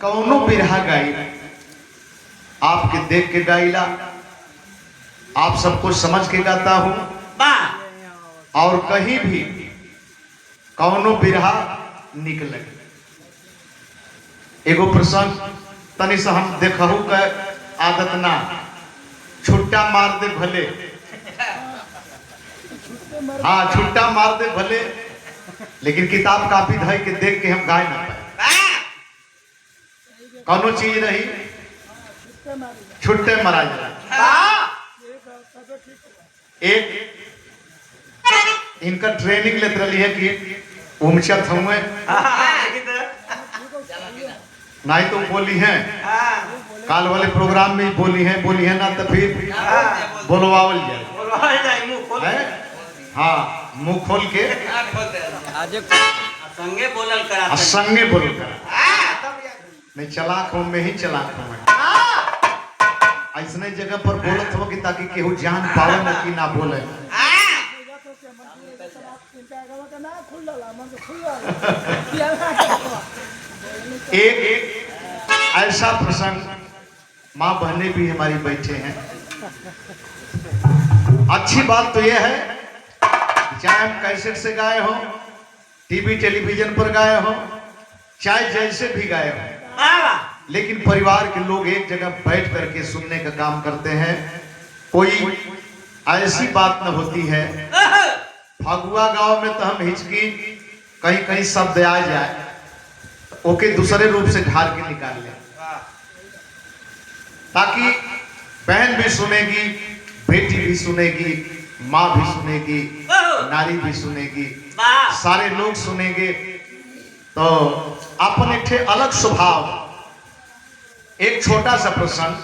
कौनो बिरहा गाई आपके देख के गाइला, आप सबको समझ के गाता हूं और कहीं भी कौनो बिरहा निकले। एगो प्रसंग तनी से हम देखहु का आदत ना, छुट्टा मार दे भले, हाँ छुट्टा मार दे भले, लेकिन किताब कापी धई के देख के हम गाय ना पाए। कौनो चीज नहीं छुट्टे मरा जाए। एक इनका ट्रेनिंग लेते रही है कि उमचत हुए नहीं तो बोली है, काल वाले प्रोग्राम में बोली है ना, तो फिर बोलवावल जाए। हाँ मुंह खोल के संगे बोलल करा, संगे बोलल करा। नहीं चलाक हूं, मैं ही चलाक हूं। ऐसने जगह पर बोलत हो कि ताकि केहू जान पावे न कि ना बोले। एक ऐसा प्रसंग, माँ बहनें भी हमारी बैठे हैं। अच्छी बात तो यह है चाहे हम कैसेट से गाए हो, टीवी टेलीविजन पर गाए हो, चाहे जैसे भी गाए हो, लेकिन परिवार के लोग एक जगह बैठ करके सुनने का काम करते हैं। कोई ऐसी बात न होती है फगुआ गांव में तो हम हिचकी कहीं कहीं शब्द आ जाए ओके दूसरे रूप से ढाल के निकाल ले, ताकि बहन भी सुनेगी, बेटी भी सुनेगी, माँ भी सुनेगी, नारी भी सुनेगी, सारे लोग सुनेंगे। तो अपने ठे अलग स्वभाव। एक छोटा सा प्रसंग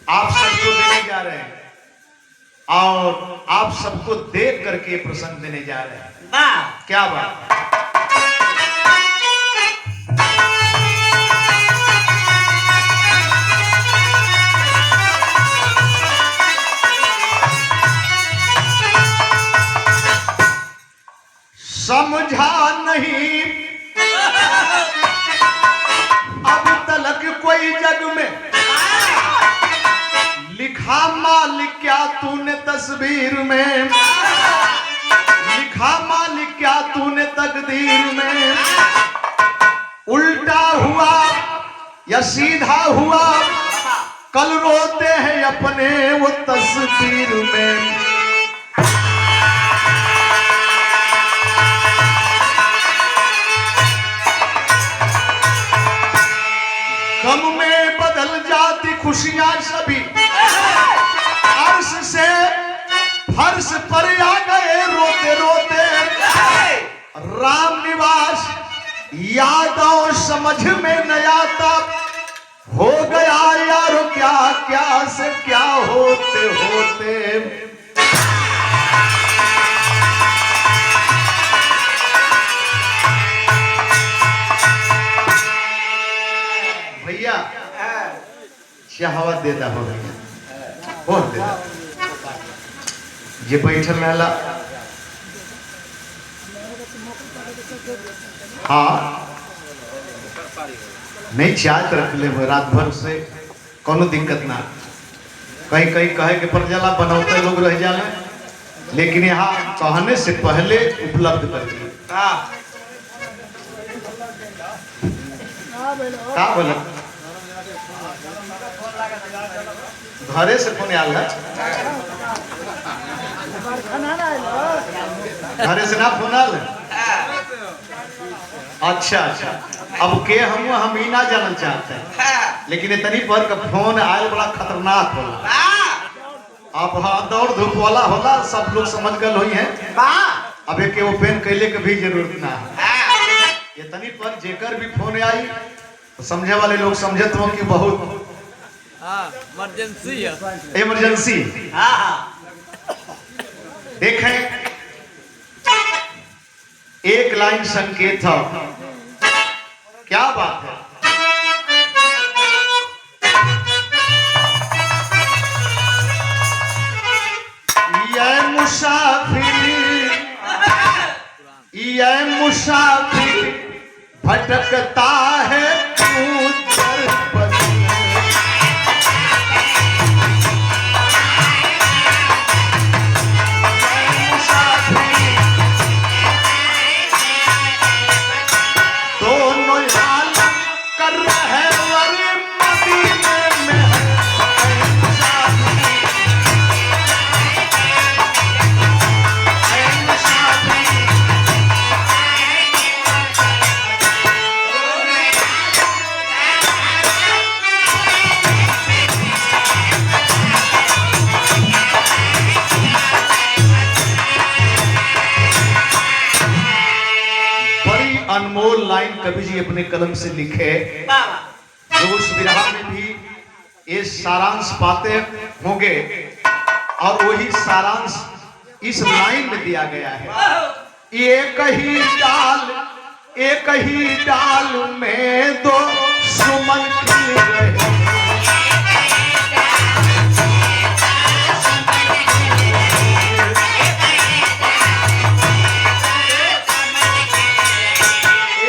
आप सबको देने जा रहे हैं और आप सबको देख करके प्रसंग देने जा रहे हैं। क्या बात है? समझा नहीं अब तलक कोई जग में, लिखा मालिक क्या तूने तस्वीर में, लिखा मालिक क्या तूने तकदीर में, उल्टा हुआ या सीधा हुआ कल रोते हैं अपने वो तस्वीर में। गम में बदल जाती खुशियां सभी, अर्श से फर्श पर आ गए रोते रोते, राम निवास यादों समझ में न आता, हो गया यारो क्या क्या से क्या होते होते। भैया चाहवा देता हो भैया और देता ये बैठल रहला। हाँ नहीं चाय तो रख ले रात भर से, कोनो दिक्कत ना। कहीं कहीं कहे के पर जाला बनौते लोग रह जाले, लेकिन यहाँ कहने से पहले उपलब्ध कर दिए। का बोला घरे से फोन आल है, घरे से ना फोन आल है। अच्छा अच्छा, अब के हम ही ना जानल चाहते हैं, लेकिन इतनी पर का फोन आयल बड़ा खतरनाक होला। अब हाँ दौड़ धूप वाला होला, सब लोग समझ गए हुई है। अब एक वो पेन कैले के भी जरूरत ना है। इतनी पर जेकर भी फोन आई तो समझे वाले लोग समझत हो कि बहुत इमरजेंसी है, इमरजेंसी। देखें एक लाइन संकेत था, क्या बात है। ये मुसाफिर भटकता है कवि जी अपने कलम से लिखे, जो उस विरह में भी ये सारांश पाते होंगे, और वही सारांश इस लाइन में दिया गया है। एक ही डाल में दो सुमन खिल रहे,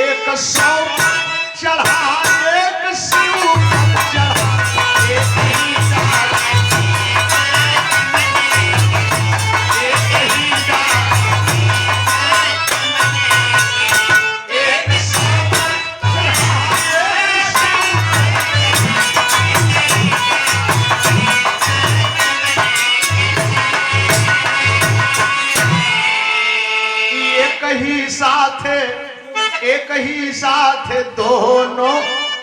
एक सौ चढ़ा एक शिव चढ़ा, एक ही डाल, एक ही डाल, एक सौ चढ़ा एक शिव, एक ही साथ दोनों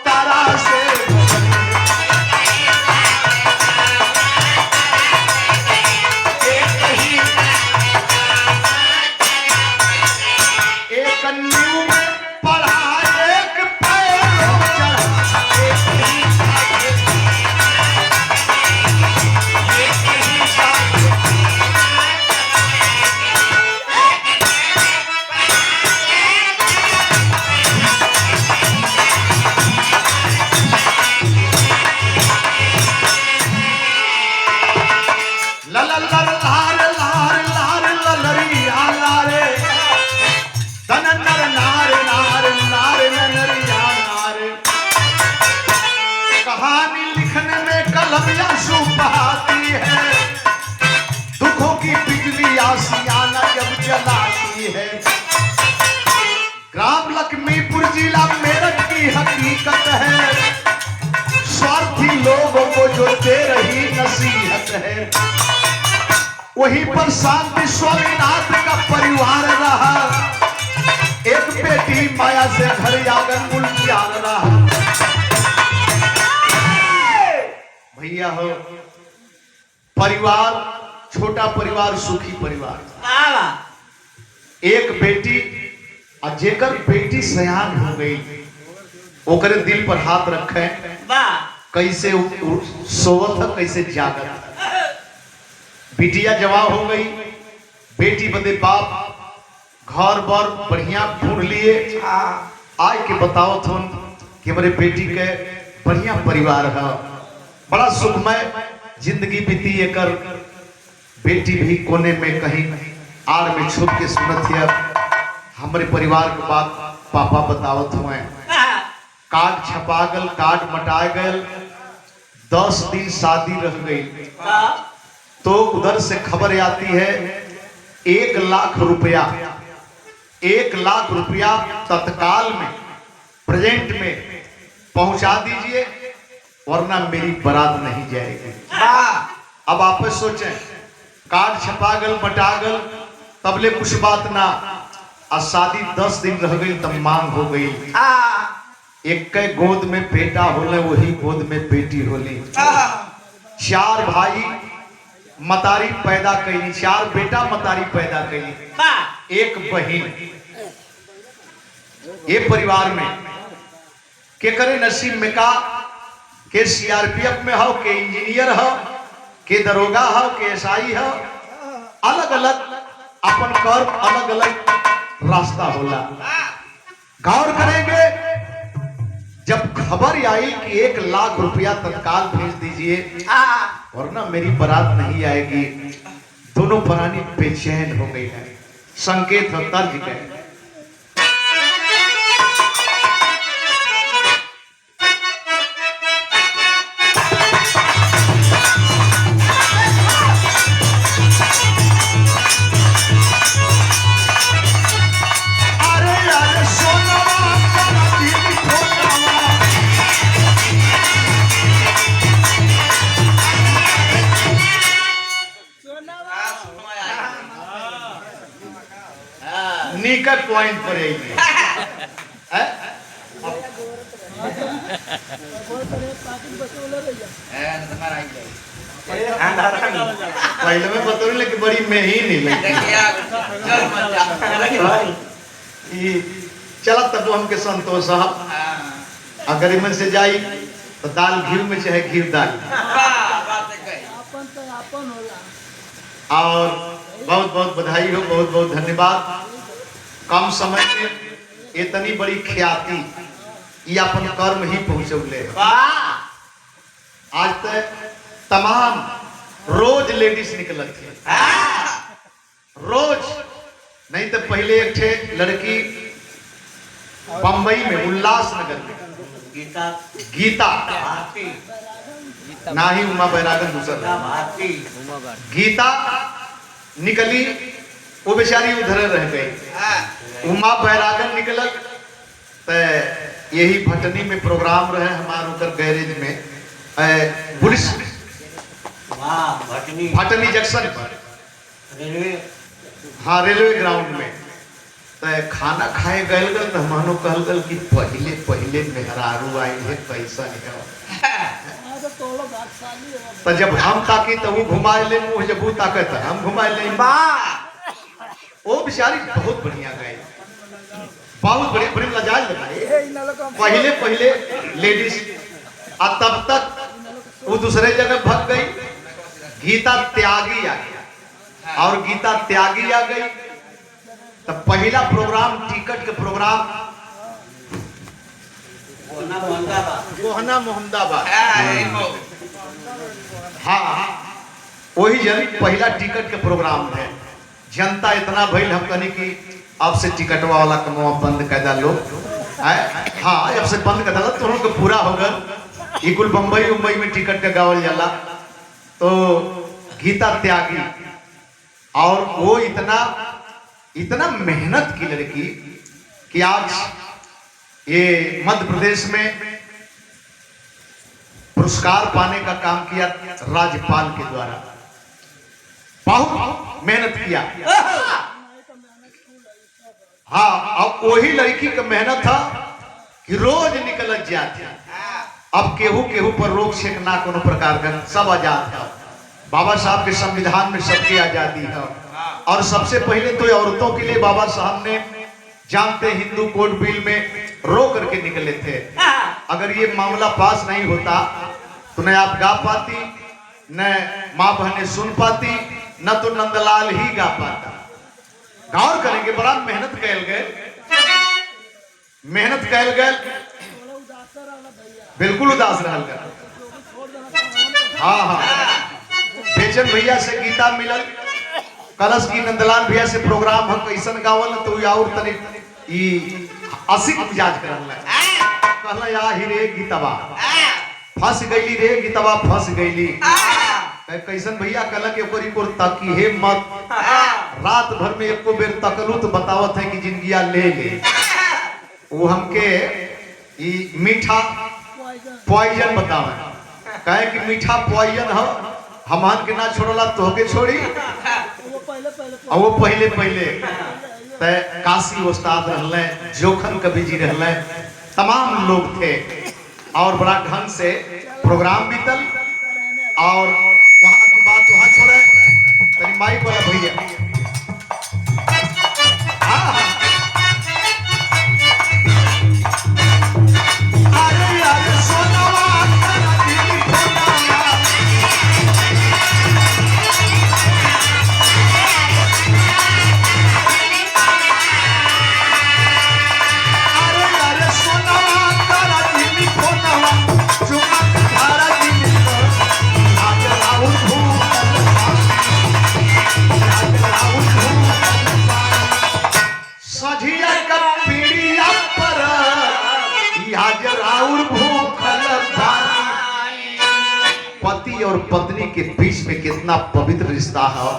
तरह से, एक नींव में पढ़ा एक पैरों चढ़ा, एक ही साथ, एक ही साथ, कहानी लिखने में कलम आंसू बहाती है, दुखों की बिजली आशियाना जब जलाती है। ग्राम लक्ष्मीपुर जिला मेरठ की हकीकत है, स्वार्थी लोगों को जो दे रही नसीहत है। वहीं पर शांति स्वामीनाथ का परिवार रहा, एक बेटी माया से घर आंगन उलझान रहा। भैया हो, परिवार छोटा परिवार सुखी परिवार, एक बेटी और जेकर बेटी सयान हो गई, ओकरे दिल पर हाथ रखे, कैसे सोवत कैसे जागत। बिटिया जवान हो गई, बेटी बदे बाप घर बर बढ़िया ढूंढ लिए, आए के बताओ थोन कि हमारे बेटी के बढ़िया परिवार है, बड़ा सुखमय जिंदगी बीती। एकर बेटी भी कोने में कहीं आड़ में छुप के सुनत है हमारे परिवार के बात पापा बतावत हुए। कार्ड छपा गल, कार्ड मटा गल, 10 दिन शादी रह गई, तो उधर से खबर आती है 1 लाख रुपया, 1 लाख रुपया तत्काल में प्रेजेंट में पहुंचा दीजिए, वरना मेरी बारात नहीं जाएगी। अब आप सोचें, कार्ड छपा गल मटा गल, तबले कुछ बात ना, और शादी 10 दिन रह गई तब मांग हो गई। एक गोद में बेटा होले, वही गोद में बेटी होली। 4 भाई मतारी पैदा कैली, 4 बेटा मतारी पैदा कैली, 1 बहन। ये परिवार में के करे नसीब में का, के सीआरपीएफ में हो, के इंजीनियर हो, के दरोगा हो, के एसआई हो, अलग अलग अपन कर्म, अलग अलग रास्ता होला। गौर करेंगे, जब खबर आई कि 1 लाख रुपया तत्काल भेज दीजिए, वरना मेरी बारात नहीं आएगी, दोनों प्राणी बेचैन हो गई है। संकेत हो तर्ज के, निकट पॉइंट पर पहले में बतौर लेकिन बड़ी में ही नहीं लगी। चला तब हमके संतोष साहब अगर इमन से जाई तो दाल घी में चाहे घी दाल और बहुत बहुत बधाई हो, बहुत बहुत धन्यवाद। कम समय में इतनी बड़ी ख्याति ये अपन कर्म ही पहुंचौले। आज तक तमाम रोज लेडीज निकलत थी, रोज नहीं तो पहले एक थे लड़की बंबई में उल्लासनगर में गीता ना ही उमा बैरागन दूसरा गीता निकली, वो बेचारी उधर रह गई। उमा बैरागन निकलल तो यही भटनी में प्रोग्राम रहे हमारे उधर गैरेज में पुलिस भटनी जंक्शन पर, हाँ रेलवे ग्राउंड में। तो खाना खाए गए तो हमारो कहल गल कि पहले पहले मेहरारू आई है पैसा निकाल। तो जब हम ताकि तो वो घुमा ले मुँह, जब वो ताकत हम घुमा ले। वो बेचारी बहुत बढ़िया गए, बहुत बढ़िया बड़ी लजाज लगाए। पहले पहले लेडीज और तब तक वो दूसरे जगह भाग गई। गीता त्यागी आ गया और गीता त्यागी आ गई। तब पहला प्रोग्राम टिकट के प्रोग्राम गोहना मोहम्मदाबाद, हाँ वही जन पहला टिकट के प्रोग्राम है। जनता इतना भइल हम कहनी कि अब से टिकटवा वाला कमवा बंद कर डालो। हाँ अब से बंद कर डालो तो उनको पूरा होगा। ये कुल बम्बई उम्बई में टिकट का गावल जाला। तो गीता त्यागी और वो इतना मेहनत की लड़की कि आज ये मध्य प्रदेश में पुरस्कार पाने का काम किया राज्यपाल के द्वारा। बहुत मेहनत किया। हाँ अब वही लड़की का मेहनत था कि रोज निकल जाती। अब केहू केहू पर रोक छेक ना कोनो प्रकार का, सब आजाद है। बाबा साहब के संविधान में सबकी आजादी है। और सबसे पहले तो औरतों के लिए बाबा साहब ने जानते हिंदू कोड बिल में रो करके निकले थे। अगर ये मामला पास नहीं होता तो न आप गा पाती, न माँ बहनें सुन पाती, न तो नंदलाल ही गा पाता। गौर करेंगे, बड़ा मेहनत कैल गए, मेहनत कैल गए, बिल्कुल उदास रह गए। हाँ हाँ बेचन भैया से गीता मिलल, कलश की नंदलाल भैया से प्रोग्राम हम कैसन गावल तो और तनी ई असिक मिजाज करल कहला या ही रे गीतवा फंस गईली रे गीतवा फंस गईली। कैसन भैया कहला के ओकरी को ताकि हे मत रात भर में एको बेर तकलू तो बतावत है कि जिंदगिया ले ले। वो हमके ई मीठा पॉइजन बतावे, कहे कि मीठा पॉइजन हो, हमान के ना छोड़ला तो के छोड़ी। वो पहले पहले काशी उस्ताद रहले, जोखन कवि जी रहले, तमाम लोग थे और बड़ा ढंग से प्रोग्राम बीतल। और वहां की बात वहां छोड़े, तनी माइक वाला भैया और पत्नी के बीच में कितना पवित्र रिश्ता है।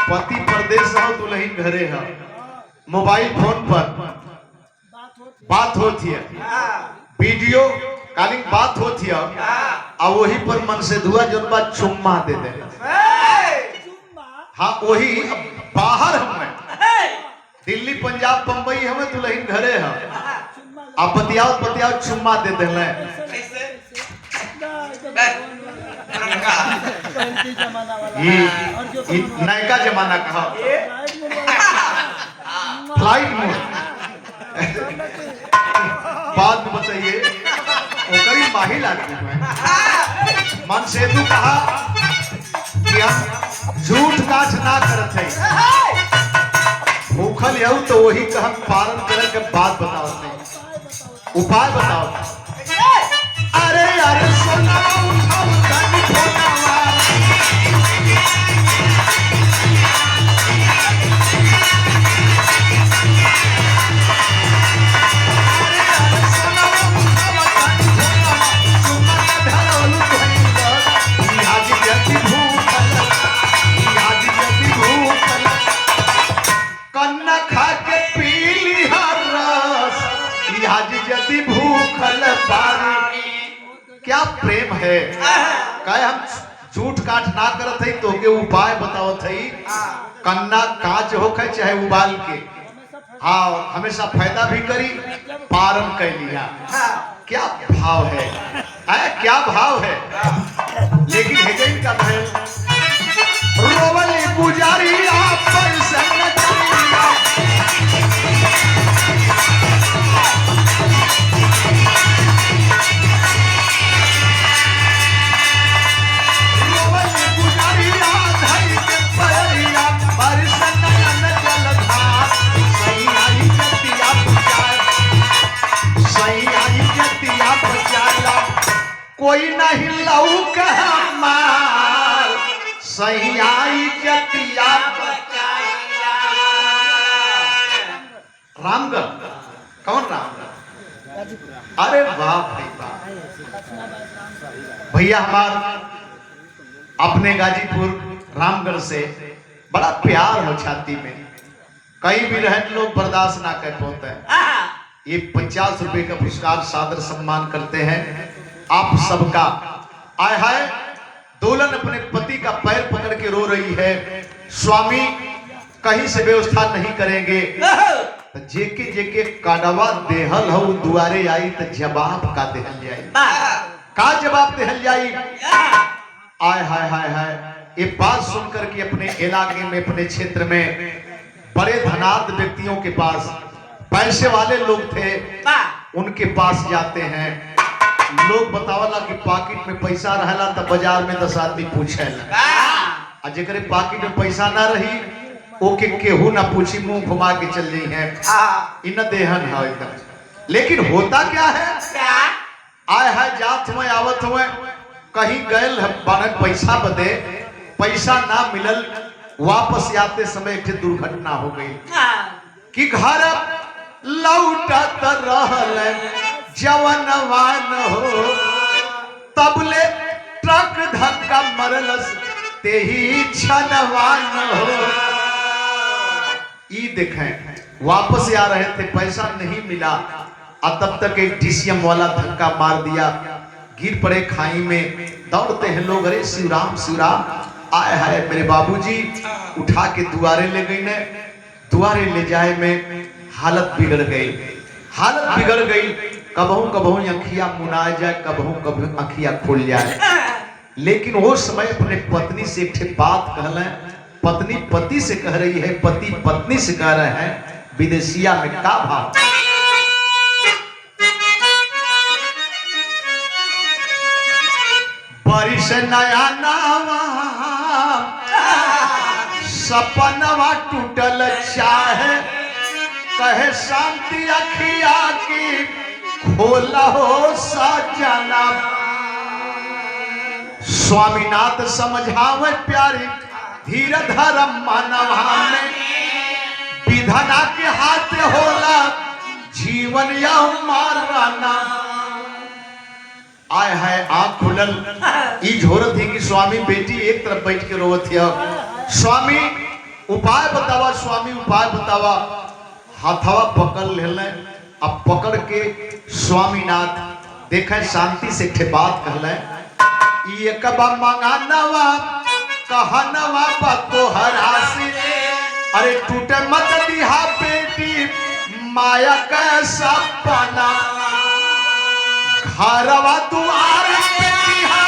पति परदेश हो दुल्हन घरे है, मोबाइल फोन पर बात होती है, वीडियो कॉलिंग बात होती है, और वही पर मन से दुआ जो बात चुम्मा दे दे। हाँ वही बाहर हमें दिल्ली पंजाब बंबई हमें दुल्हन घरे है, आप बतियाओ चुम्मा दे दे। ये नयका जमाना का फ्लाइट मोड बाद में बताइए ओकरी माही लागी मैं मन से तू कहा कि हम झूठ काछ ना करत है भूखल यहू तो वही कहम पालन करे के बात बताओ नहीं उपाय बताओ। अरे अरे सोना उठाओ धनी फोनावा कन्ना खा के पी लिया रस यदि भूखल पानी। क्या प्रेम है कहे हम झूठ काट ना करत है तो के उपाय बताओ थई कन्ना काच होखे चाहे उबाल के हाँ हमेशा फायदा भी करी पारन कर लिया। क्या भाव है क्या भाव है लेकिन हेगेन का है रोवली पुजारी आप पर संग चलिया रोवली पुजारी आधई के परिया पर संग न जलधार सही आई जतिया बचाला कोई नहीं लौक हमार सही आई जतिया बचाला। रामगढ़ कौन रामगढ़ अरे वाह भाई वाह भैया हमार अपने गाजीपुर रामगढ़ से बड़ा प्यार हो छाती में कहीं भी रहने लोग बर्दाश्त ना कर पाते हैं। ये 50 रुपए का पुरस्कार सादर सम्मान करते हैं आप सबका। आय हाय दोलन अपने पति का पैर पकड़ के रो रही है स्वामी कहीं से व्यवस्था नहीं करेंगे जेके जेके काडवा देहल हो दुआरे आई तो जवाब का देहल जाई का जवाब देहल जाई। आय हाय हाय हाय ये बात सुनकर के अपने इलाके में अपने क्षेत्र में बड़े धनाढ्य व्यक्तियों के पास पैसे वाले लोग थे उनके पास जाते हैं लोग बतावला कि पॉकेट में पैसा रहला तो बाजार में 10 आदमी पूछेला आ जेकरे पॉकेट में पैसा ना रही ओके केहू ना पूछी मुंह घुमा के चल रही है इन देहन है एकदम। लेकिन होता क्या है आय है जात हुए आवत हुए कहीं गए बनक पैसा बदे पैसा ना मिलल वापस आते समय एक दुर्घटना हो गई कि घर लौटत रहल जवनवान हो तबले ट्रक धक्का मरलस ते ही छनवान हो। ई देखें वापस आ रहे थे पैसा नहीं मिला और तब तक एक डीसीएम वाला धक्का मार दिया गिर पड़े खाई में। दौड़ते हैं लोग अरे शिवराम शिवराम आए हाय मेरे बाबूजी उठा के दुआरे ले गई ने दुआरे ले जाए में हालत बिगड़ गई कबहू कबहू अखिया मुना जाए कबहू कबहू अखिया खुल जाए। लेकिन वो समय अपने पत्नी से एक बात कहले पत्नी पति से कह रही है पति पत्नी से कह रहे हैं विदेशिया में का भाव बारिश नया नावा सपनवा टूटल चाहे कहे शांति अखिया की खोला हो सजना। स्वामीनाथ समझावे प्यारी धीर धर्म मानवा में विधना के हाथ होला जीवन या मारना। आय है आंख खुलल ई झोरत थी कि स्वामी बेटी एक तरफ बैठ के रोवत है स्वामी उपाय बतावा स्वामी उपाय बतावा। हाथवा पकड़ ले अब पकड़ के स्वामीनाथ देखे शांति से ठे बात कहले एक मंगानवा कहनवा बतो हरासी अरे टूटे मत दिहा बेटी माया का सपना घरवा दुआर पे दिहा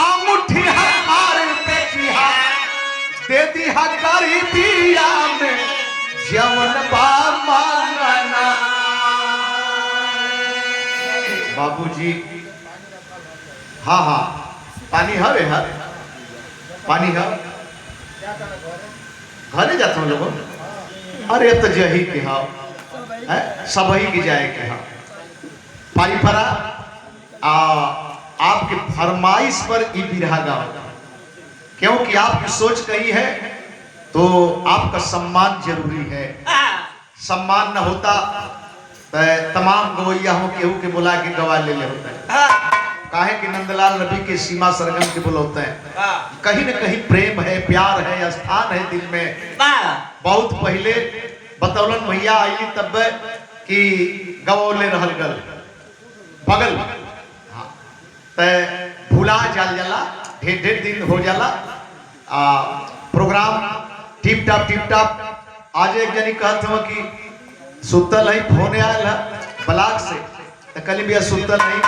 अंगूठी हमार पे दिहा दे दिहा गरीबिया में जवन बा मांगना। बाबूजी हाँ हाँ पानी हवे है पानी है घरे जाते हैं लोगों अरे तो जही के हाँ सबही की जाए के हाँ पानी फरा आपके फरमाइश पर ई बिरहा गाओ क्योंकि आपकी सोच कही है तो आपका सम्मान जरूरी है। सम्मान न होता तो तमाम गवैया हो केहू के बुला के गवा ले होता है काहे कि नंदलाल रवि के सीमा सरगम के बुलाते हैं कहीं न कहीं प्रेम है प्यार है स्थान है दिल में। बहुत पहले बतौलन भैया आई तब कि गवौले रहल गल बगल भूला जाल जाला ढेर दिन हो जाला प्रोग्राम टिप टाप आज एक जनी कहत हो कि सुतल है फोन आयल है ब्लॉक से तो कल भी सुतल नहीं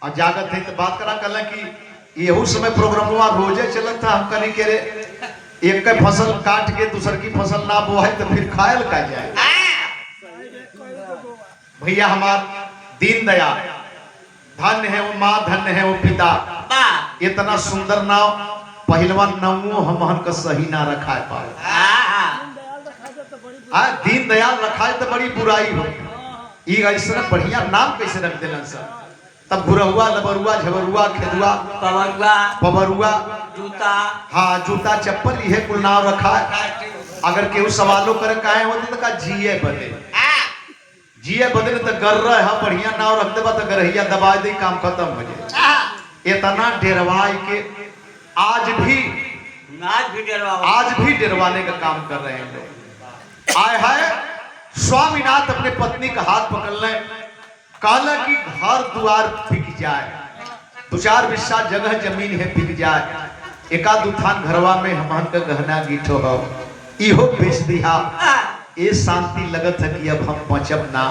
और जागत है तो बात करा कल कि यहू समय प्रोग्राम रोजे चलत था हम कहीं के रे एक का फसल काट के दूसर की फसल ना बोए तो फिर खायल का जाए। भैया हमार दीन दयाल धन्य है वो माँ धन्य है वो पिता इतना सुंदर नाव पहलवान नवो हमहन का सही ना रखा पाए दीन दयाल रखा तो बड़ी बुराई हो ऐसा बढ़िया नाम कैसे रख देना सर तब गुरहुआ लबरुआ झबरुआ खेदुआ पबरुआ जूता हाँ जूता चप्पल यह कुल नाम रखा है। अगर केहू सवालों करे काहे होते तो का जिए बदले तो गर रहे हाँ बढ़िया नाव रख देबा तो गरहिया दबा दे काम खत्म हो जाए। इतना डेरवाई के आज भी डेरवाने का काम कर रहे हैं लोग। आए है स्वामीनाथ अपने पत्नी का हाथ पकड़ ले काला की घर द्वार बिक जाए 2-4 बिस्सा जगह जमीन है बिक जाए एका दुथान घरवा में हमन का गहना गीठो हो इहो बेच दिया ये शांति लगत है कि अब हम पहुंचब ना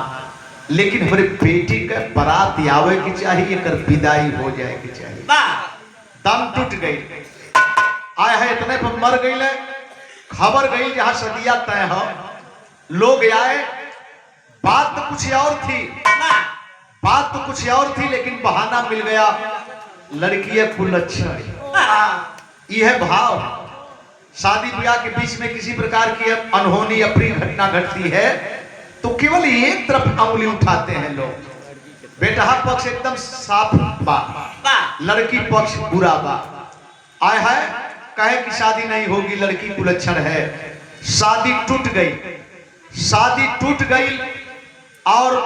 लेकिन हमारे बेटी का बारात आवे की चाहिए कर विदाई हो जाए की चाहिए। दम टूट गई आए है इतने पर मर गई खबर गई जहां सदिया तय हो लोग आए बात तो कुछ और थी लेकिन बहाना मिल गया लड़की कुलच्छण यह भाव शादी ब्याह के बीच में किसी प्रकार की अनहोनी अप्रिय घटना घटती है तो केवल एक तरफ उंगली उठाते हैं लोग। बेटा पक्ष एकदम साफ बा लड़की पक्ष बुरा बा आए है कहे कि शादी नहीं होगी लड़की कुलच्छण है। शादी टूट गई और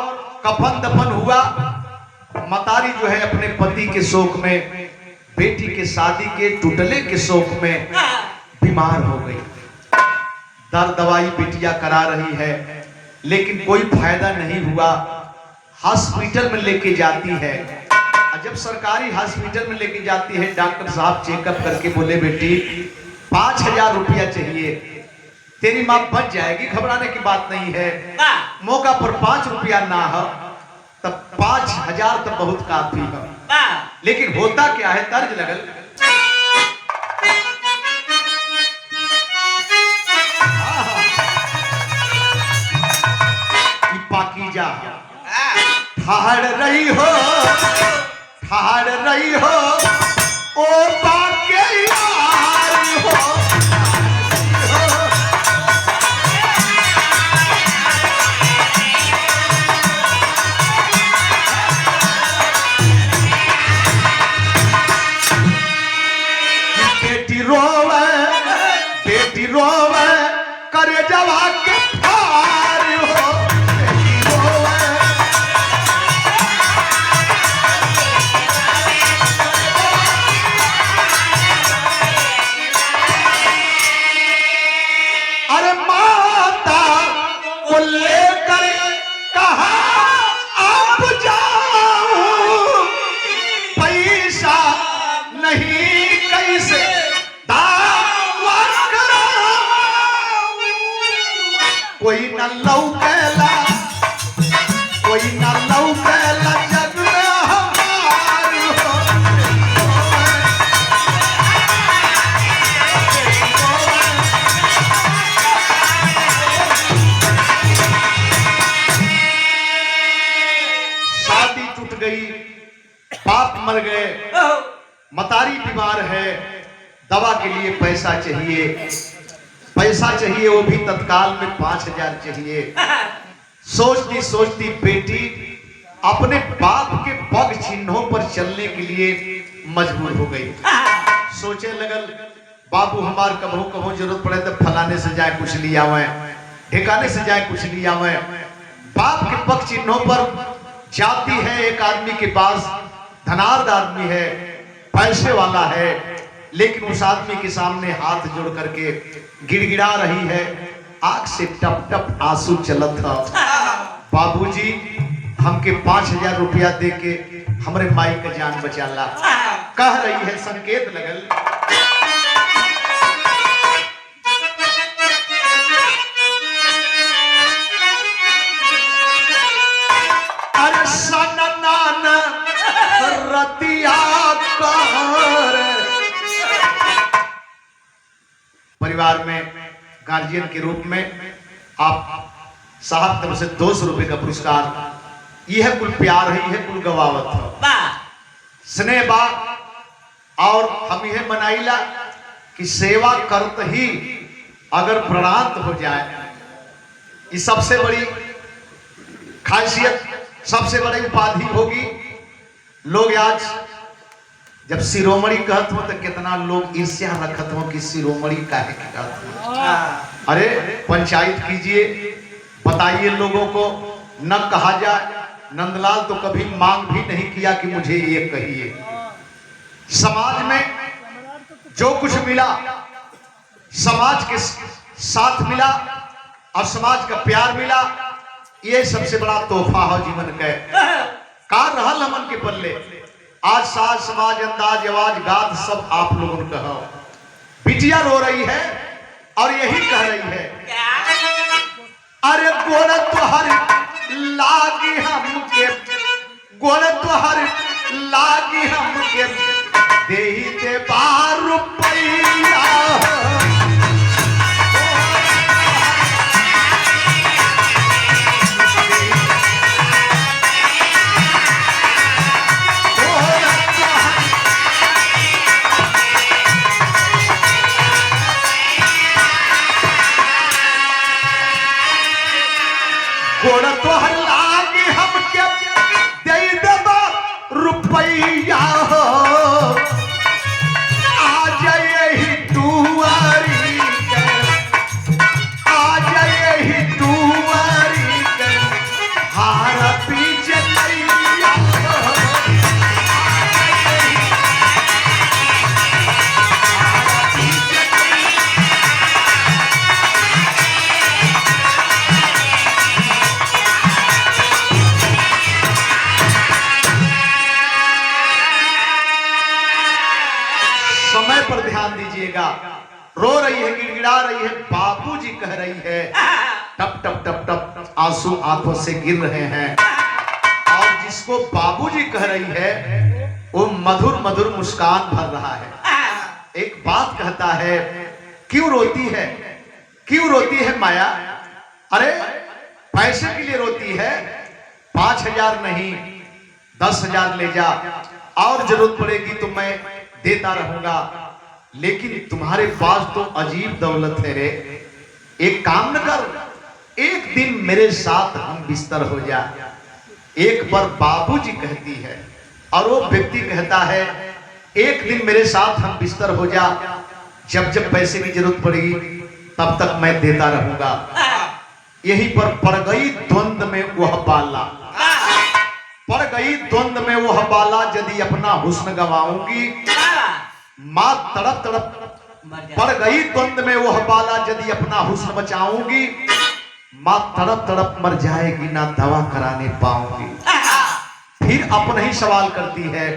कफन दफन हुआ। मतारी जो है अपने पति के शोक में बेटी के शादी के टूटले के शोक में बीमार हो गई। दर दवाई बेटिया करा रही है लेकिन कोई फायदा नहीं हुआ। हॉस्पिटल में लेके जाती है जब सरकारी हॉस्पिटल में लेके जाती है डॉक्टर साहब चेकअप करके बोले बेटी 5,000 रुपया चाहिए तेरी मां बच जाएगी घबराने की बात नहीं है। मौका पर 5 रुपया ना हो तब 5,000 तो बहुत काफी है लेकिन होता क्या है तर्ज लगल पाकीजा ठहर रही हो ओ बाके यार हो बेटी रोवे करे जवा के फार हो अरे माता को लेकर कहा आप जाओ पैसा नहीं कैसे कोई न लौकेला जग में हमार हो शादी टूट गई बाप मर गए, मतारी बीमार है, दवा के लिए पैसा चाहिए, वो भी तत्काल में 5,000 चाहिए। सोचती सोचती बेटी अपने बाप के पग चिन्हों पर चलने के लिए मजबूर हो गई। सोचे लगल बाबू हमार कबहू कबहू जरूरत पड़े तो फलाने से जाए कुछ लिया हुए, ठिकाने से जाए कुछ लिया हुए। बाप के पग चिन्हों पर जाती है, एक आदमी के पास, धनार्द आदमी है, पैसे वाला है, लेकिन उस आदमी के सामने हाथ जोड़ करके गिड़गिड़ा रही है, आंख से टप टप आंसू चलत था। बाबूजी हमके 5,000 रुपया दे के हमरे माई का जान बचाला, कह रही है। संकेत लगल अरे सननान रतिया कर। परिवार में गार्जियन के रूप में आप साहब तरफ से 200 रुपए का पुरस्कार। यह कुल प्यार है, यह कुल गवावत है, स्नेह बा। और हम यह मनाइला कि सेवा करत ही अगर प्राणांत हो जाए, ये सबसे बड़ी खासियत, सबसे बड़ी उपाधि होगी। लोग आज जब शिरोमणि कहत हो तो कितना लोग ईर्ष्या रखत हो कि शिरोमणि काहे के कहत हो। अरे पंचायत कीजिए, बताइए लोगों को, न कहा जाए। नंदलाल तो कभी मांग भी नहीं किया कि मुझे ये कहिए। समाज में जो कुछ मिला समाज के साथ मिला और समाज का प्यार मिला, ये सबसे बड़ा तोहफा हो जीवन का। का रहल हमन के पल्ले आज साज समाज अंदाज आवाज गात सब आप लोगों का हो। बिटिया रो रही है और यही कह रही है, अरे गोड़ तोहर लागी हमके, गोड़ तोहर लागी हमके, देही दे 12 रुपया। गोड़ तोहर लागी हमके, दे देबा रुपया हो। आ जाए ही दुआरी के, आ जाए ही दुआरी के, हार पीछे लैया हो। समय पर ध्यान दीजिएगा। रो रही है, गिड़गिड़ा रही है, बाबूजी कह रही है, टप टप टप टप आंसू आंखों से गिर रहे हैं। और जिसको बाबूजी कह रही है वो मधुर मधुर मुस्कान भर रहा है। एक बात कहता है, क्यों रोती है, क्यों रोती है माया? अरे पैसे के लिए रोती है, 5,000 नहीं 10,000 ले जा, और जरूरत पड़ेगी तो मैं देता रहूंगा। लेकिन तुम्हारे पास तो अजीब दौलत है रे, एक काम न कर, एक दिन मेरे साथ हम बिस्तर हो जा। एक बार बाबूजी कहती है और वो व्यक्ति कहता है, एक दिन मेरे साथ हम बिस्तर हो जा, जब जब पैसे की जरूरत पड़ेगी तब तक मैं देता रहूंगा। यहीं पर पड़ गई द्वंद में वह बाला, पड़ गई द्वंद में वह बाला, यदि अपना हुस्न गवाऊंगी मां तड़प तड़प। पड़ गई द्वंद में वह बाला, यदि अपना हुस्न बचाऊंगी मां तड़प तड़प मर जाएगी, ना दवा कराने पाऊंगी। फिर अपना ही सवाल करती है,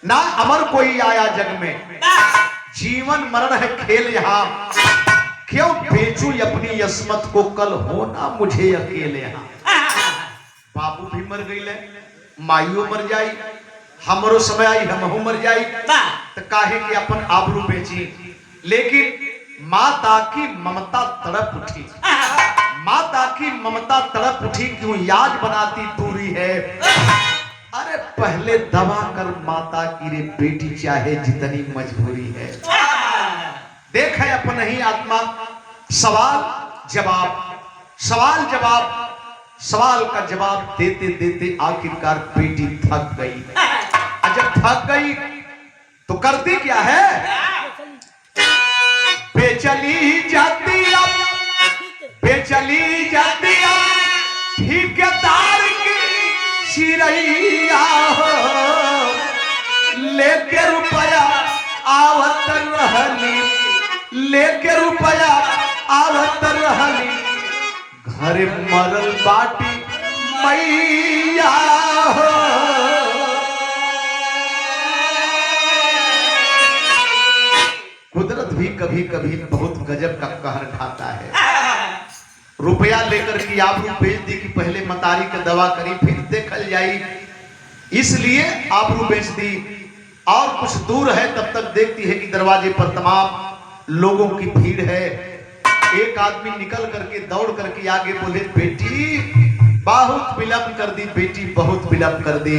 ना अमर कोई आया जग में, जीवन मरण है खेल यहाँ, क्यों बेचूं अपनी अस्मत को, कल होना मुझे अकेले यहाँ। बाबू भी मर गई, माइयो मर जाई, हमरो समय आई हमहू मर जाई, तो काहे कि अपन आबरू बेची। लेकिन माता की ममता तड़प उठी, माता की ममता तड़प उठी, क्यों याद बनाती दूरी है, अरे पहले दबा कर माता की रे बेटी, चाहे जितनी मजबूरी है। देख है अपन ही आत्मा, सवाल का जवाब देते देते आखिरकार बेटी थक गई। और जब थक गई तो करती क्या है? बेचली जाती ठेकेदार की चिरैया हो, लेके रुपया आवत रहली, घरे मरल बाटी मैया हो। कुदरत भी कभी कभी बहुत गजब का कहर ढाता है। रुपया लेकर के आबरू बेच दी कि पहले मतारी का दवा करी फिर देखल जाई, इसलिए आबरू बेच दी। और कुछ दूर है तब तक देखती है कि दरवाजे पर तमाम लोगों की भीड़ है। एक आदमी निकल करके दौड़ करके आगे बोले, बेटी बहुत विलंब कर दी, बेटी बहुत विलंब कर दी।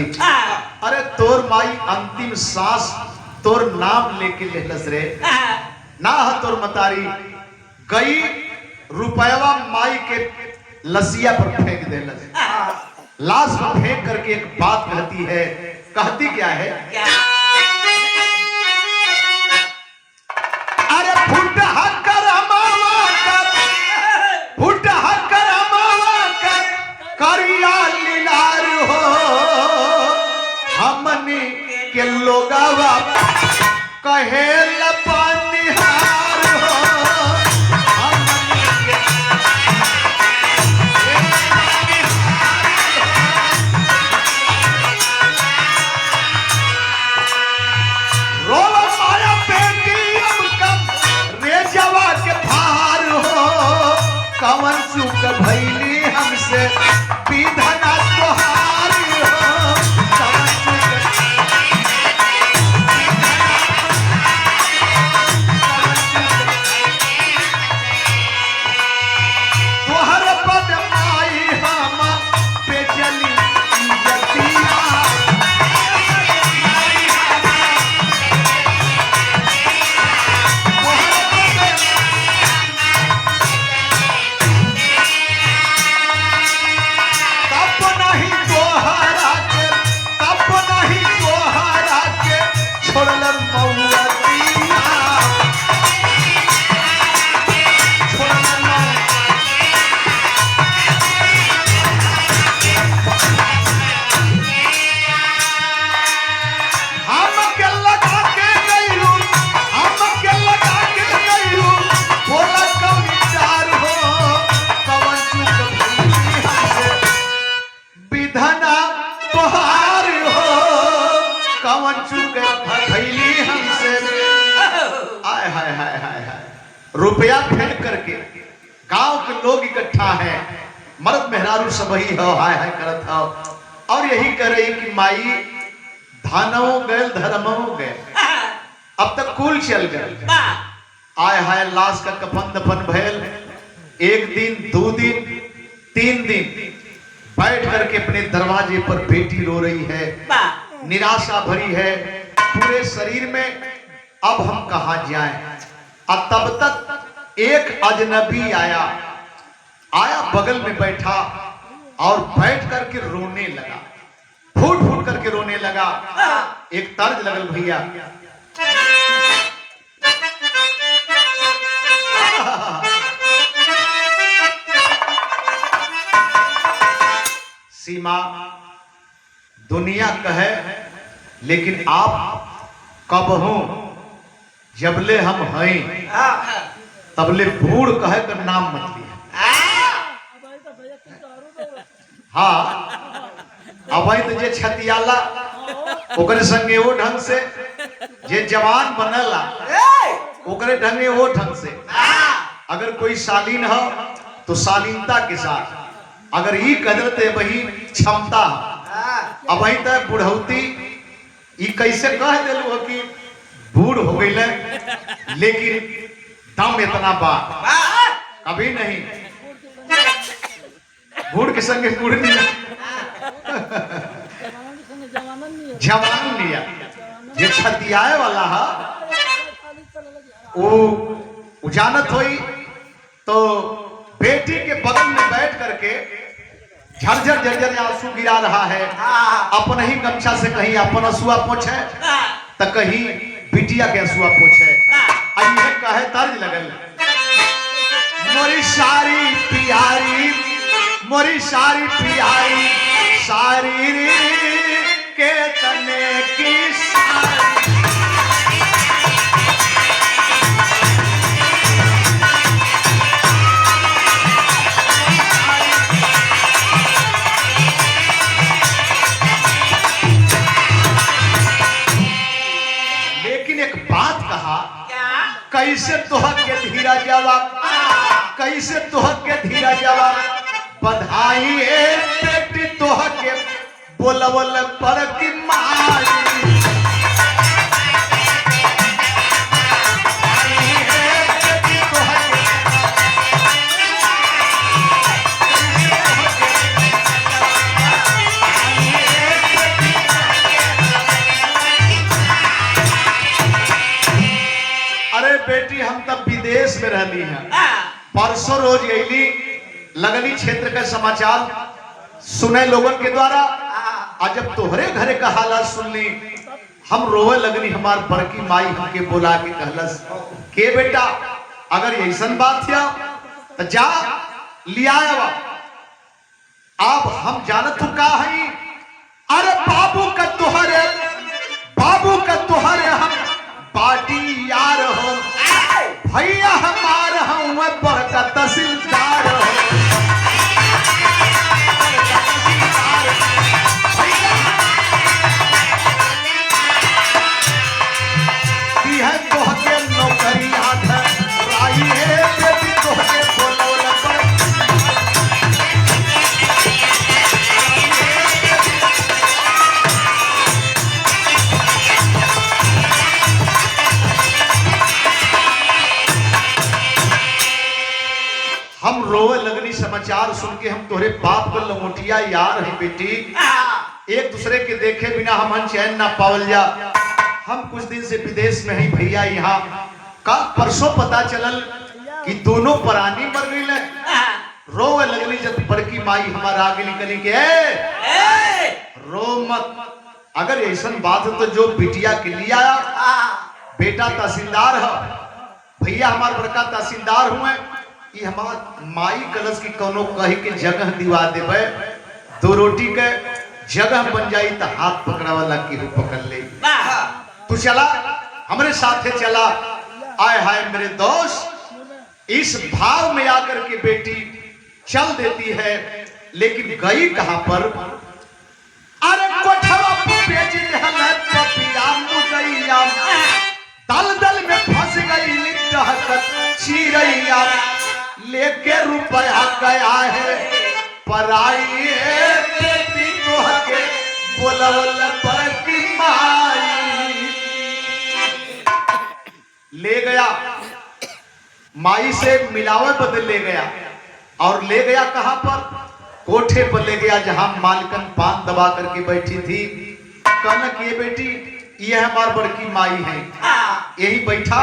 अरे तोर माई अंतिम सांस तोर नाम लेके लेलस रे, ना तोर मतारी गई रुपया माई के लसिया पर फेंक देलस। लाश पर फेंक करके एक बात कहती है, कहती क्या है? अरे फुटहा कर करिया लीलार हो, हमनी के लोगवा कहे लपनिहार हो। कवन चूक भैली हमसे विधना तोहार हो, कवन तोहर पद माई हम पे चली जतिया। रुपया फेंक करके गांव के लोग इकट्ठा है, मर्द मेहरारू सब ही हो, हाय हाय करत हो, और यही कह रही कि माई धानों गए धर्मों गए, अब तक कुल चल गए। आय हाय लाश का कफन दफन भैल, एक दिन 2 दिन 3 दिन बैठ करके अपने दरवाजे पर बेटी रो रही है, निराशा भरी है पूरे शरीर में। अब हम कहां जाएं? और तब तक एक अजनबी आया बगल में बैठा और बैठ करके रोने लगा, फूट फूट करके रोने लगा। एक तर्ज लगल भैया, सीमा दुनिया कहे लेकिन आप कब हो, जबले हम हैं तबले बूढ़ कहे कर नाम मत लिया। हाँ अब तो जे छतियाला ओकरे संगे वो ढंग से, जे जवान बनला ओकरे ढंगे वो ढंग से। अगर कोई शालीन हो तो शालीनता के साथ, अगर ये कदरते वही क्षमता, अब वही तक बुढ़ौती ये कैसे कह दिलू हो कि बूढ़ हो गई, लेकिन दम इतना बा कभी नहीं, बूढ़ के संगे बूढ़ नहीं। जवान लिया ये छतियाए वाला है वो जानत हुई तो बेटी के बगल में बैठ करके झरझर झरझर आंसू गिरा रहा है। अपन ही गमछा से कहीं अपन असुआ पोछे तो कहीं बिटिया के असुआ पोछे। ये कहे तर्ज लगल मोरी सारी प्यारी सारी के तने की सारी। लेकिन एक बात कहा कैसे तोहर के धीरा जवाब कैसे तोहर के धीरा जवाब बधाई बेटी तोहर के बोलवल पर की मारी। अरे बेटी हम तब विदेश में रहली हैं। परसों रोज यही लगनी क्षेत्र का समाचार सुने लोगों के द्वारा। आज जब तोहरे घरे का हालात सुनली हम रोवे लगनी। हमार बड़की माई हमके बोला के कहलस के बेटा अगर ऐसन बात है तो जा लिया अब हम जानत का है। अरे बाबू का तोहरे हम पार्टी यार हो भैया हमार हूँ बड़का तहसीलदार हो। है तोहके नौकरी हाथ राई है बेटी तोहके बोलवल पर हम रोवे लगनी समाचार सुन के। हम तोहरे बाप का लंगोटिया यार है बेटी एक दूसरे के देखे बिना हम चैन ना पावल जा। हम कुछ दिन से विदेश में ही भैया यहाँ कल परसों पता चलल कि दोनों प्राणी मर गई। रोवे लगनी जब बड़की माई हमारा आगे निकली के रो मत। अगर ऐसा बात है तो जो बिटिया के लिए आया बेटा तहसीलदार है भैया हमार बड़का तहसीलदार हुए। ये हमार माई कलश की कोनो कही के जगह दिवा देवे 2 रोटी के जगह बन जाई तो हाथ पकड़ा वाला की पकड़ ले। तू चला हमारे साथ चला। आए हाय मेरे दोस्त इस भाव में आकर के बेटी चल देती है। लेकिन गई कहां पर? अरे कोठवा बेच दल में फंस गई चिड़ैया लेके रुपया गया है पराई बेटी तोहके बोलवल पर की माई। ले गया माई से मिलावे बदल ले गया और ले गया कहां पर? कोठे पर ले गया जहां मालकन पान दबा करके बैठी थी। कहना कि ये बेटी ये हमारी बड़की माई है यही बैठा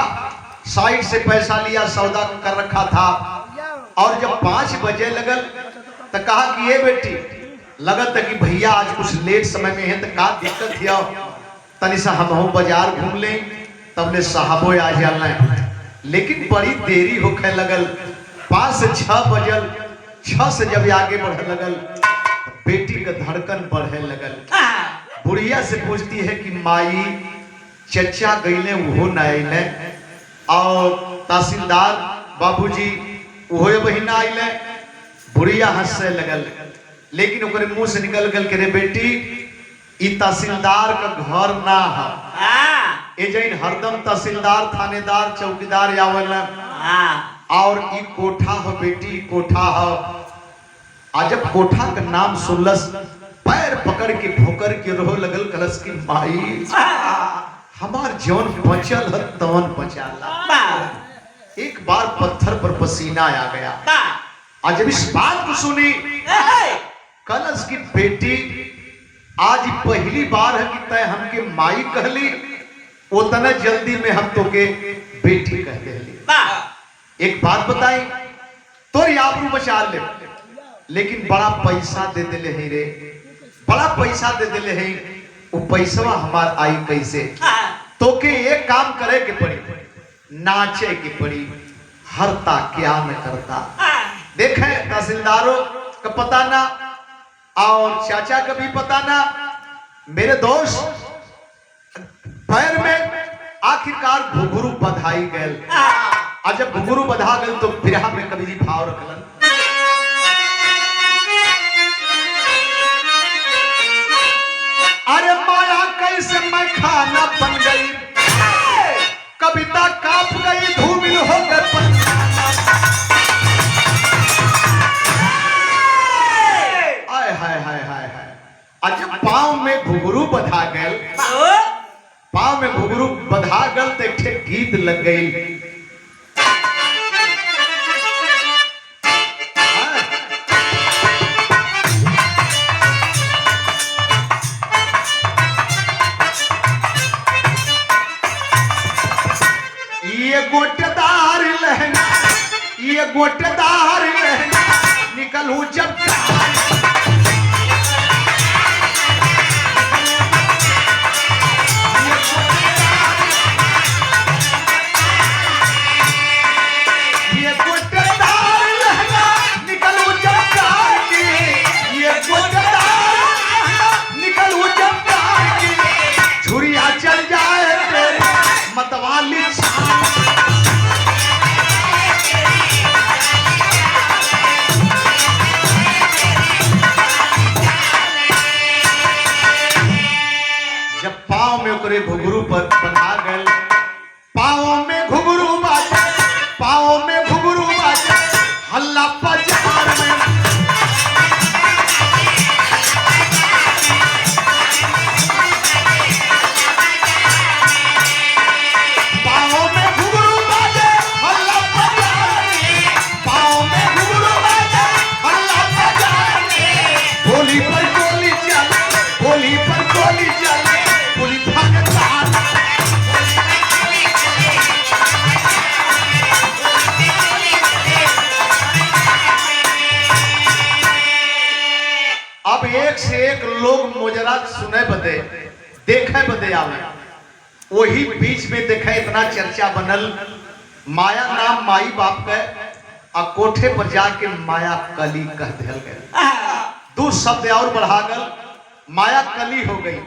साइड से पैसा लिया सौदा कर रखा था। और जब 5 बजे लगल तो कहा कि ये बेटी लगत कि भैया आज कुछ लेट समय में है तो का दिक्कत है तनी सा हम बाजार घूम लें तब ले साहबो आ जाए। लेकिन बड़ी देरी होखे लगल 5 से 6 बजल 6 से जब आगे बढ़े लगल बेटी का धड़कन बढ़े लगल। बुढ़िया से पूछती है कि माई चचा गईले वो न और तहसीलदार बाबूजी वो बहिना आइले। बुढ़िया हंसे लगल लेकिन ओकरे मुंह से निकल गल के रे बेटी ई तहसीलदार का घर ना है। ए जैन हरदम तहसीलदार थानेदार चौकीदार आवल और ई कोठा हो बेटी कोठा हो। आज जब कोठा का नाम सुनलस पैर पकड़ के भोकर के रहो लगल कलश की माई हमार जौन बचल है तवन बचाला। एक बार पत्थर पर पसीना आ गया। आज जब इस बात को सुनी कलश की बेटी आज पहली बार है कि तय हमके माई कहली, उतना जल्दी में हम तो के बेटी कह देली। एक बात बताई, तोर आबरू बचा ले, लेकिन बड़ा पैसा दे दिले है रे, बड़ा पैसा दे दिले है। वो पैसा हमार आई कैसे? तो के एक काम करे के पड़ी, नाचे की पड़ी, हरता क्या न करता। देखे तहसीलदारों का पता ना और चाचा का भी पता ना, मेरे दोस्त पैर में आखिरकार घुघरू बधाई गए। और जब घुघरू बधा गए तो बिरहा में कवि जी भाव रखलन, अरे माया कैसे मैं खाना बन गई, कविता काप गई, धूमिल हो गए। हाय हाय हाय हाय हाय। आज पांव में घुघरू बधा गए, पांव में घुघरू बधा गल तो एक गीत लग गई। ये गोटेदार लहंगा, ये गोटेदार लहंगा, निकलूं जब घुघरू पर बना गए, पाँव में घुघरू बाजे, पाँव में घुघरू बाजे, हल्ला बाजार में। पाँव में घुघरू बाजे, हल्ला बाजार में, पाँव में घुघरू बाजे, हल्ला बाजार में। होली पर गोली चले, होली पर गोली चले, गोली भागता। अब एक से एक लोग मुजरा सुने बदे, देखे बदे आवे। वही बीच में देखे इतना चर्चा बनल, माया नाम माई बाप के, आ कोठे पर जाके माया कली कह दिल गए। दो शब्द और बढ़ा गल, माया कली हो गई।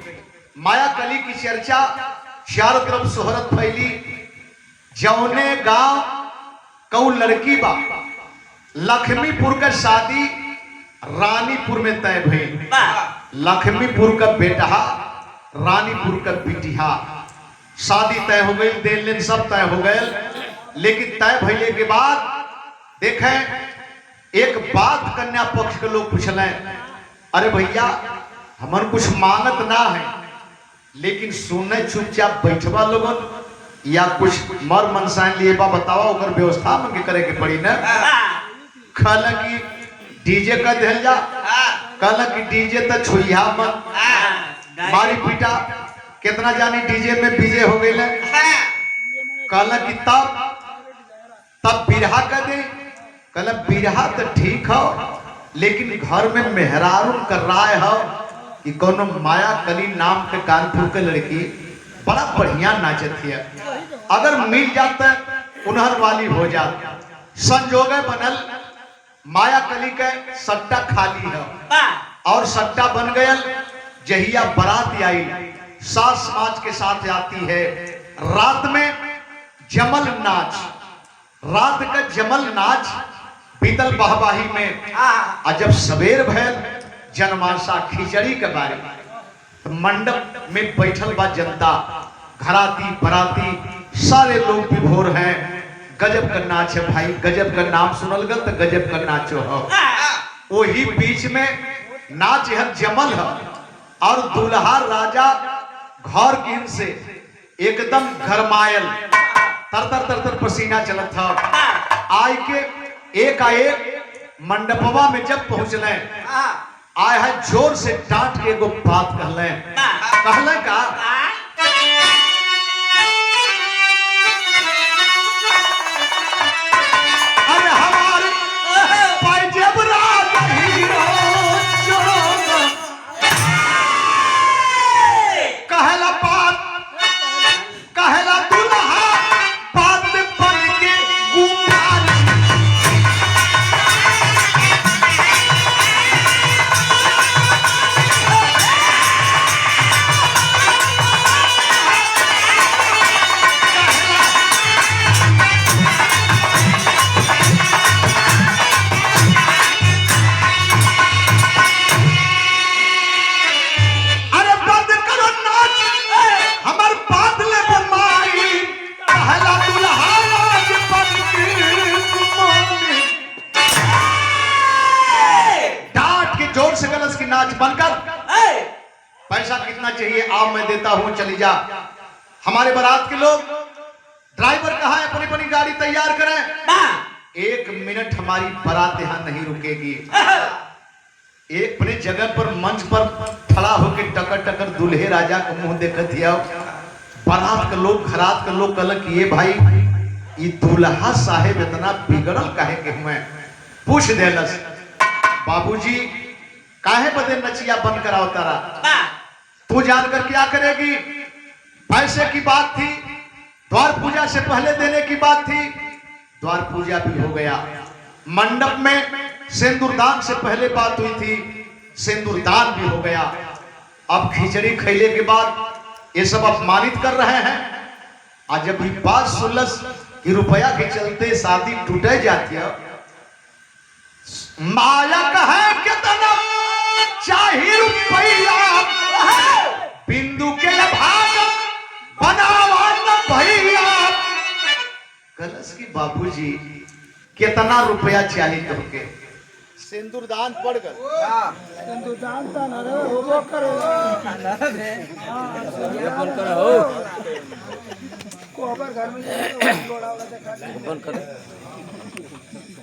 माया कली की चर्चा चारों तरफ शोहरत फैली। जौने गांव कऊ लड़की बा, लक्ष्मीपुर का शादी रानीपुर में तय भई। लक्ष्मीपुर का बेटा, रानीपुर का बिटिया, शादी तय हो गई, देन लेन सब तय हो गए। लेकिन तय भइले के बाद देखें एक बात कन्या पक्ष के लोग पूछले, अरे भैया हमन कुछ मांगत ना है, लेकिन सुने चुपचाप बैठवा लोगन, या कुछ मर मनसाइन लिए बा बतावा, ओकर व्यवस्था में करे के पड़ी ना। कहला कि डीजे का दिल जा, कहला कि डीजे तो छुइया मत, मारी पीटा कितना जानी डीजे में बीजे हो गई। कहला कि तब बिरहा कर दे, कहला बिरहा तो ठीक हो, लेकिन घर में मेहरारू कर रहा है कि कोनो माया कली नाम के कानपुर के लड़की बड़ा बढ़िया नाचत है, अगर मिल जाता उन्हर वाली हो जाता। संजोगे बनल माया कली के सट्टा खाली है, और सट्टा बन गया। जहिया बारात आई, सास समाज के साथ आती है, रात में जमल नाच, रात का जमल नाच बीतल बहबाही में। और जब सवेर भैल जनमानसा खिचड़ी के बारे, तो मंडप में बैठल बा जनता, घराती बराती सारे लोग विभोर हैं। गजब का नाच है भाई, गजब का नाम सुनल गल तो गजब का नाचो हो। वही बीच में नाच है जमल है, और दुल्हा राजा घर किन से एकदम गरमायल, तर तर तर तर पसीना चलत था। आय के एक मंडपवा में जब पहुंचले आय है जोर से डांट के एगो बात कहले का अरे हमारे पैजेब राज हीरो कहला बात कहला दुल्हा बात बन के गुमान अरे बंद करो नाच हमार बात ले बुमाई कहला दुल्हा राज बन के गुमान डांट के जोर से गलस की नाच बनकर पैसा कितना चाहिए आओ मैं देता हूं चली जा हमारे बारात के लोग ड्राइवर कहा है अपनी अपनी गाड़ी तैयार करें 1 मिनट हमारी बारात यहां नहीं रुकेगी एक अपने जगह पर मंच पर खड़ा होकर टकर टकर दूल्हे राजा को मुंह देखत दिया बारात के लोग खरात के लोग कहल कि ये भाई ये दूल्हा साहेब इतना बिगड़ल काहे के हुए पूछ देलस बाबूजी काहे बदे नचिया बन कर आओ तारा तू जानकर क्या करेगी पैसे की बात थी द्वार पूजा से पहले देने की बात थी द्वार पूजा भी हो गया मंडप में सिंदूरदान से पहले बात हुई थी सिंदूरदान भी हो गया अब खिचड़ी खैले के बाद ये सब अपमानित कर रहे हैं आज जब बात सुलस कि रुपया के चलते शादी टूटे जाती है माया है कितना चाहिए रुपया बिंदु के भाग बनावा न भैया कलश की बाबूजी कितना रुपया चाहिए तुमके सिंदूरदान पड़ गए सिंदूरदान तो ना रे होबो करे फोन करो हो कोबर घर में लोड़ा वाला देखा फोन करो